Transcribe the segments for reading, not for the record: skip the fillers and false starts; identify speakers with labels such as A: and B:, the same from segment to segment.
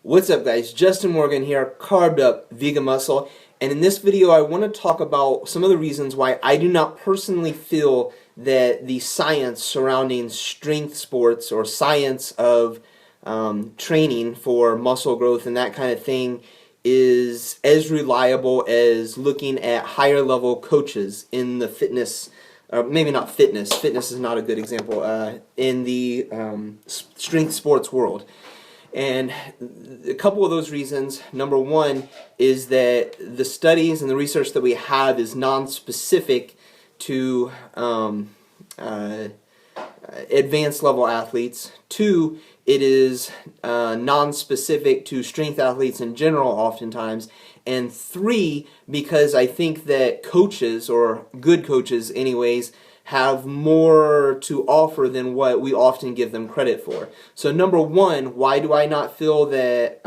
A: What's up guys, Justin Morgan here, Carved Up Vegan Muscle, and in this video I want to talk about some of the reasons why I do not personally feel that the science surrounding strength sports or science of training for muscle growth and that kind of thing is as reliable as looking at higher level coaches in the fitness, maybe not fitness is not a good example, in the strength sports world. And a couple of those reasons, number one, is that the studies and the research that we have is non-specific to advanced level athletes. Two, it is non-specific to strength athletes in general oftentimes. And three, because I think that coaches, or good coaches anyways, have more to offer than what we often give them credit for. So number one, why do I not feel that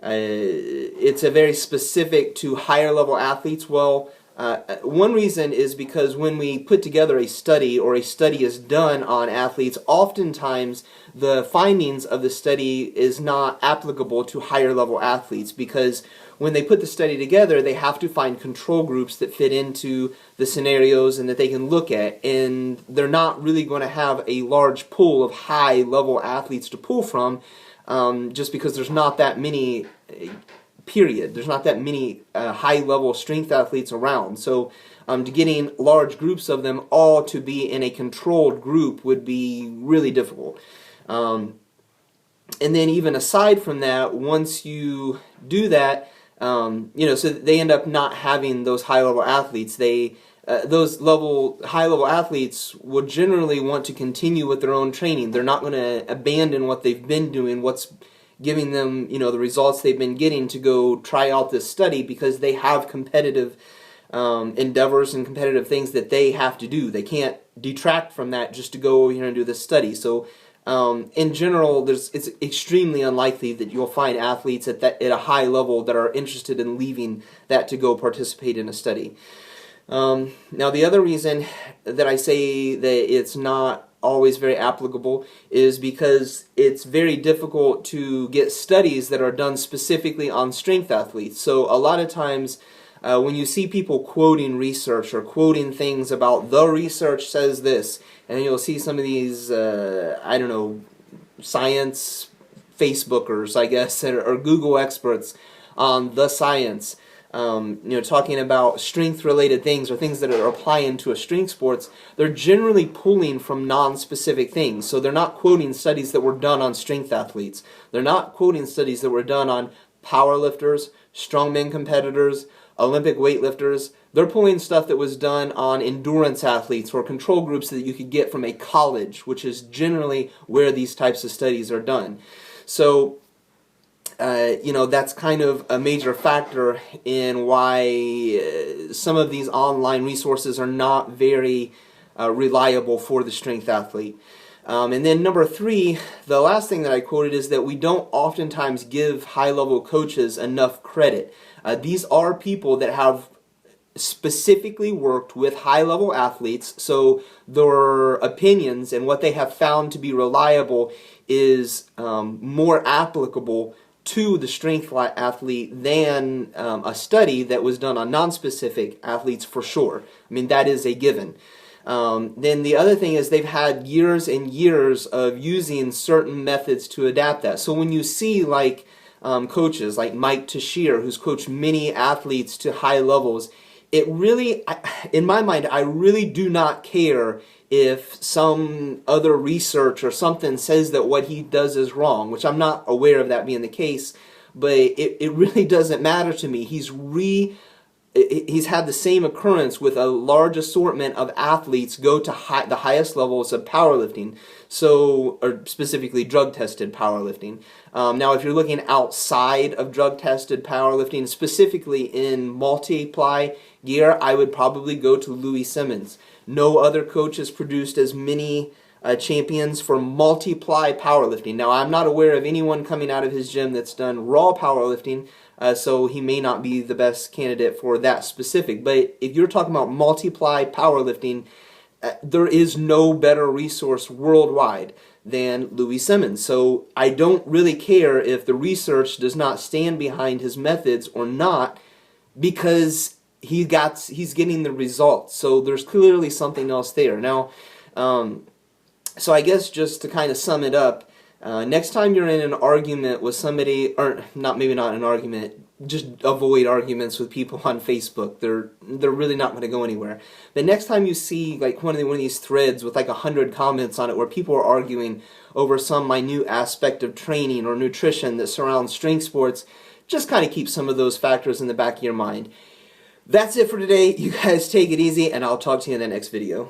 A: it's a very specific to higher level athletes? Well, one reason is because when we put together a study or a study is done on athletes, oftentimes the findings of the study is not applicable to higher level athletes, because when they put the study together they have to find control groups that fit into the scenarios and that they can look at, and they're not really going to have a large pool of high level athletes to pull from, just because there's not that many There's not that many high-level strength athletes around. So to getting large groups of them all to be in a controlled group would be really difficult. And then even aside from that, once you do that, so they end up not having those high-level athletes. Those high-level athletes would generally want to continue with their own training. They're not going to abandon what they've been doing, what's giving them, the results they've been getting, to go try out this study, because they have competitive endeavors and competitive things that they have to do. They can't detract from that just to go over here and do this study. So in general, it's extremely unlikely that you'll find athletes at a high level that are interested in leaving that to go participate in a study. Now the other reason that I say that it's not always very applicable is because it's very difficult to get studies that are done specifically on strength athletes. So a lot of times when you see people quoting research or quoting things about the research says this, and you'll see some of these science Facebookers, I guess, or Google experts on the science, talking about strength-related things or things that are applying to a strength sports, they're generally pulling from non-specific things. So they're not quoting studies that were done on strength athletes. They're not quoting studies that were done on powerlifters, strongman competitors, Olympic weightlifters. They're pulling stuff that was done on endurance athletes or control groups that you could get from a college, which is generally where these types of studies are done. So that's kind of a major factor in why some of these online resources are not very reliable for the strength athlete. And then number three, the last thing that I quoted is that we don't oftentimes give high-level coaches enough credit. These are people that have specifically worked with high-level athletes, so their opinions and what they have found to be reliable is more applicable to the strength athlete than a study that was done on non-specific athletes, for sure. I mean, that is a given. Then the other thing is they've had years and years of using certain methods to adapt that. So when you see coaches like Mike Teixeira, who's coached many athletes to high levels, it really, in my mind, I really do not care if some other research or something says that what he does is wrong, which I'm not aware of that being the case, but it really doesn't matter to me. He's had the same occurrence with a large assortment of athletes go to the highest levels of powerlifting, or specifically drug-tested powerlifting. Now, if you're looking outside of drug-tested powerlifting, specifically in multiply gear, I would probably go to Louie Simmons. No other coach has produced as many champions for multiply powerlifting. Now, I'm not aware of anyone coming out of his gym that's done raw powerlifting, so he may not be the best candidate for that specific. But if you're talking about multiply powerlifting, there is no better resource worldwide than Louis Simmons. So I don't really care if the research does not stand behind his methods or not, because he's getting the results. So there's clearly something else there. Now, so I guess just to kind of sum it up, next time you're in an argument with somebody, or maybe not an argument, just avoid arguments with people on Facebook. They're really not going to go anywhere. But next time you see like one of these threads with like 100 comments on it where people are arguing over some minute aspect of training or nutrition that surrounds strength sports, just kind of keep some of those factors in the back of your mind. That's it for today. You guys take it easy, and I'll talk to you in the next video.